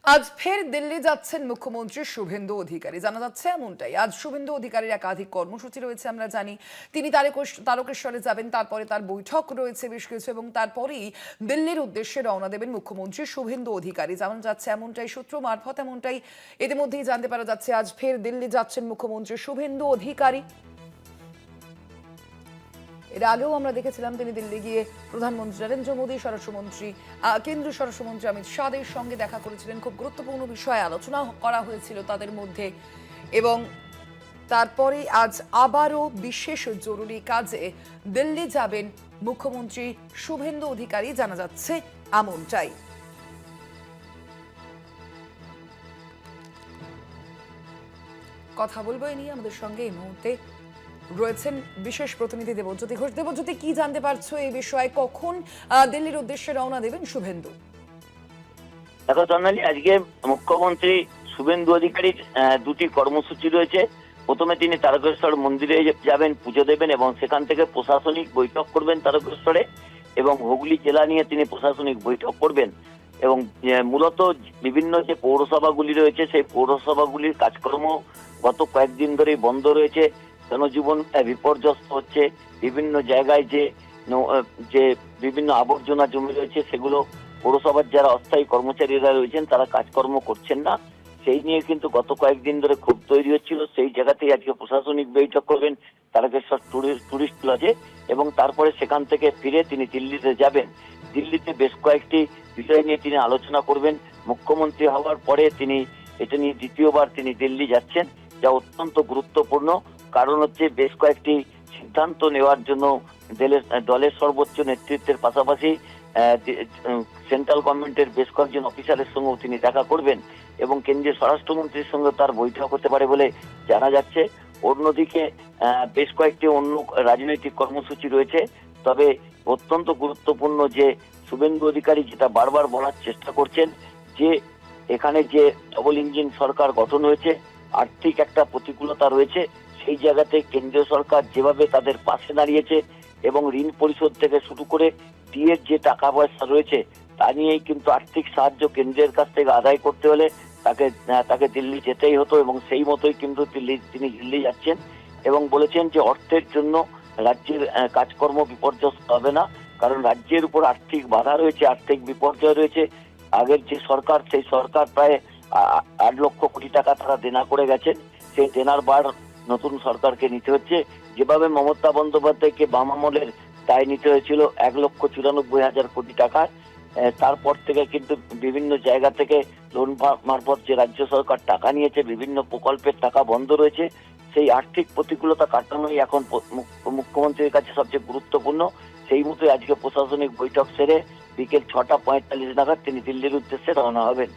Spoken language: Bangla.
আজ ফের দিল্লি যাচ্ছেন মুখ্যমন্ত্রী শুভেন্দু অধিকারী। জানা যাচ্ছে এমনটাই, আজ শুভেন্দু অধিকারীর একাধিক কর্মসূচি রয়েছে। আমরা জানি তিনি তারকেশ্বরে যাবেন, তারপরে তার বৈঠক রয়েছে বেশ কিছু, এবং তারপরেই দিল্লির উদ্দেশ্যে রওনা দেবেন মুখ্যমন্ত্রী শুভেন্দু অধিকারী। জানা যাচ্ছে এমনটাই, সূত্র মারফত এমনটাই ইতিমধ্যেই জানতে পারা যাচ্ছে, আজ ফের দিল্লি যাচ্ছেন মুখ্যমন্ত্রী শুভেন্দু অধিকারী। এর আগেও আমরা দেখেছিলাম তিনি দিল্লি গিয়ে প্রধানমন্ত্রী নরেন্দ্র মোদী, স্বরাষ্ট্রমন্ত্রী কেন্দ্রীয় স্বরাষ্ট্রমন্ত্রী অমিত শাহের সঙ্গে দেখা করেছিলেন। খুব গুরুত্বপূর্ণ বিষয়ে আলোচনা করা হয়েছিল তাদের মধ্যে, এবং তারপরে আজ আবারও বিশেষ জরুরি কাজে দিল্লি যাবেন মুখ্যমন্ত্রী শুভেন্দু অধিকারী। জানা যাচ্ছে এমনটাই। কথা বলবো এ নিয়ে, আমাদের সঙ্গে এই মুহূর্তে রয়েছেন বিশেষ প্রতিনিধি দেবজ্যোতি ঘোষ। দেবজ্যোতি, কি জানতে পারছো এই বিষয়ে? কখন দিল্লির উদ্দেশ্যে রওনা দেবেন শুভেন্দু? দেখো জর্নালি, আজকে মুখ্যমন্ত্রী শুভেন্দু অধিকারীর দুটি কর্মসূচি রয়েছে। প্রথমে তিনি তারকেশ্বর মন্দিরে যাবেন, পুজো দেবেন এবং সেখান থেকে প্রশাসনিক বৈঠক করবেন তারকেশ্বরে, এবং হুগলি জেলা নিয়ে তিনি প্রশাসনিক বৈঠক করবেন। এবং মূলত বিভিন্ন যে পৌরসভাগুলি রয়েছে সেই পৌরসভাগুলির কাজকর্ম গত কয়েকদিন ধরেই বন্ধ রয়েছে। জনজীবন বিপর্যস্ত হচ্ছে। বিভিন্ন জায়গায় যে বিভিন্ন আবর্জনা জমে রয়েছে সেগুলো পৌরসভার যারা অস্থায়ী কর্মচারীরা রয়েছেন তারা কাজকর্ম করছেন না। সেই নিয়ে কিন্তু গত কয়েকদিন ধরে ক্ষোভ তৈরি হচ্ছিল। সেই জায়গাতেই আজকে প্রশাসনিক বৈঠক করবেন তারকেশ্বর টুরিস্ট লজে, এবং তারপরে সেখান থেকে ফিরে তিনি দিল্লিতে যাবেন। দিল্লিতে বেশ কয়েকটি বিষয় নিয়ে তিনি আলোচনা করবেন। মুখ্যমন্ত্রী হওয়ার পরে তিনি এটা নিয়ে দ্বিতীয়বার তিনি দিল্লি যাচ্ছেন, যা অত্যন্ত গুরুত্বপূর্ণ। কারণ হচ্ছে বেশ কয়েকটি সিদ্ধান্ত নেওয়ার জন্য দলের সর্বোচ্চ নেতৃত্বের পাশাপাশি সেন্ট্রাল গভর্নমেন্টের বেশ কয়েকজন অফিসারের সঙ্গেও তিনি দেখা করবেন, এবং কেন্দ্রীয় স্বরাষ্ট্রমন্ত্রীর সঙ্গে তার বৈঠক হতে পারে বলে জানা যাচ্ছে। অন্যদিকে বেশ কয়েকটি অন্য রাজনৈতিক কর্মসূচি রয়েছে। তবে অত্যন্ত গুরুত্বপূর্ণ যে শুভেন্দু অধিকারী যেটা বারবার বলার চেষ্টা করছেন, যে এখানে যে ডবল ইঞ্জিন সরকার গঠন হয়েছে, আর্থিক একটা প্রতিকূলতা রয়েছে। সেই জায়গাতে কেন্দ্রীয় সরকার যেভাবে তাদের পাশে দাঁড়িয়েছে এবং ঋণ পরিশোধ থেকে শুরু করে ডিএর যে টাকা পয়সা রয়েছে তা নিয়েই কিন্তু আর্থিক সাহায্য কেন্দ্রের কাছ থেকে আদায় করতে হলে তাকে দিল্লি যেতেই হতো, এবং সেই মতোই কিন্তু তিনি দিল্লি যাচ্ছেন। এবং বলেছেন যে অর্থের জন্য রাজ্যের কাজকর্ম বিপর্যস্ত হবে না, কারণ রাজ্যের উপর আর্থিক বাধা রয়েছে, আর্থিক বিপর্যয় রয়েছে। আগের যে সরকার, সেই সরকার প্রায় 8 লক্ষ কোটি টাকা তারা দেনা করে গেছেন। সেই দেনার ভার নতুন সরকারকে নিতে হচ্ছে। যেভাবে মমতা বন্দ্যোপাধ্যায়কে বাম আমলের দায় নিতে হয়েছিল 1,94,000 কোটি টাকা, তারপর থেকে কিন্তু বিভিন্ন জায়গা থেকে লোন মারফত যে রাজ্য সরকার টাকা নিয়েছে, বিভিন্ন প্রকল্পের টাকা বন্ধ রয়েছে। সেই আর্থিক প্রতিকূলতা কাটানোই এখন মুখ্যমন্ত্রীর কাছে সবচেয়ে গুরুত্বপূর্ণ। সেই মতোই আজকে প্রশাসনিক বৈঠক সেরে বিকেল 6টা 45 নাগাদ তিনি দিল্লির উদ্দেশ্যে রওনা হবেন।